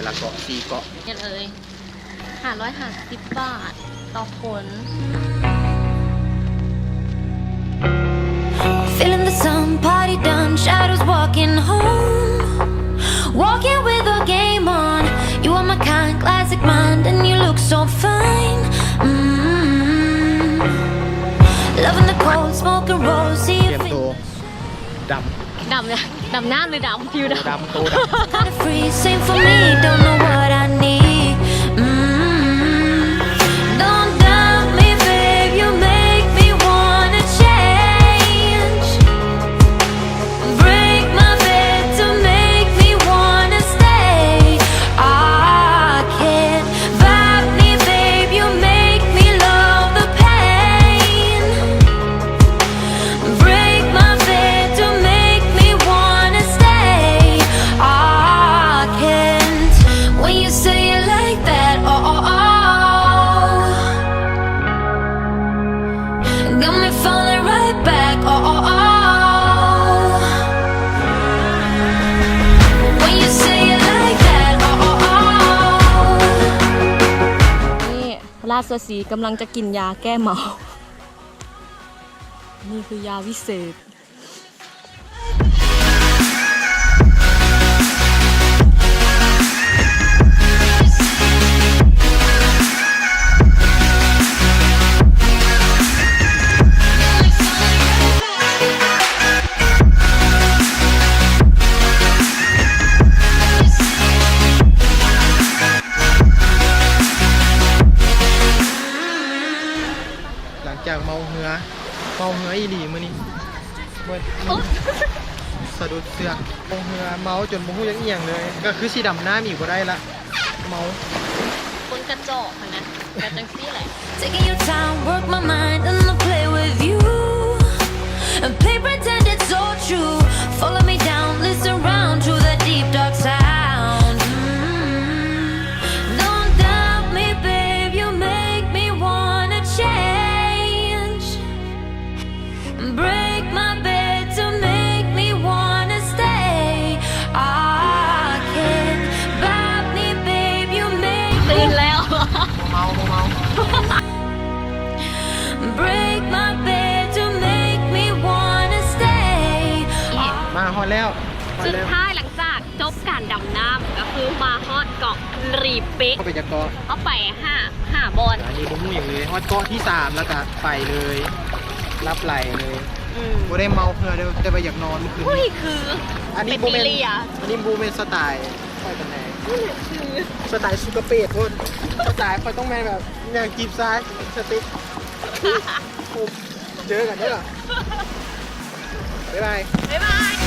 ละเกาะ4เกาะกันเลย550 บาทต่อคน Feeling the sun, party done, shadows walking home. Walking with a game on. You are my kind, classic mind, and you look so fine. Loving the cold, smoking rose, see เตรี you ยมตัวด ดำเนี่ยดำน้ำหรือดำผิวดำ ำโตดำ kind of free. Same for me, don't know what I need. Don't doubt me, babe. You make me wanna change. Break my bed to make me wanna stay. I can't vibe me, babe. You make me love the pain. Break my bed to make me wanna stay. I can't. When you say it like that, oh, oh, oh. Got me falling right back, oh, oh, oh. When you say it like that, oh, oh, oh. นี่ราชสีห์กำลังจะกินยาแก้เมา นี่คือยาวิเศษ หลังจากเมาเหืออีหลีมื้อนี้เว้ยสะดุดเสือกเมาเหือเมาจนบ่ฮู้จักอีหยังเลย ก็คือสิดำน้ำอีกบ่ได้ละเมา คนกระจอกนะกระจังซี่แหละ Taking your time, work my mind, and I'll play with you. And play pretend it's all true. Follow me down, listen round to the deep dark sound. Don't doubt me, babe. You make me wanna change. Break my bed to make me wanna stay. I can't vibe me, babe. You make ตื่นแล้ว เมาเมา break my bed to make me wanna stay. มาฮอดแล้วฮอด สุด แล้ว ท้ายหลังจากจบการดำน้ำก็คือมาฮอดเกาะรีเป๊ก เข้าไปจากเกาะ เอาไป5บอล อันนี้บ่ฮู้หยังเลยฮอดเกาะที่3แล้วก็ไปเลย รับไหลเลยบ่ได้เมาเหือเด้อแต่ว่าอยากนอนเมื่อคืน อุ้ย นี้ คือ อันนี้ เป็น บ่ ปี แม่น เลีย อันนี้บ่แม่นสไตล์ค่อยกันแน่สไตล์สุกาเปดพุ่นสไตล์ค่อยต้องแม่นแบบแนวจีบซ้ายสติ๊กเจอกันเด้อบ๊ายบาย บ๊ายบาย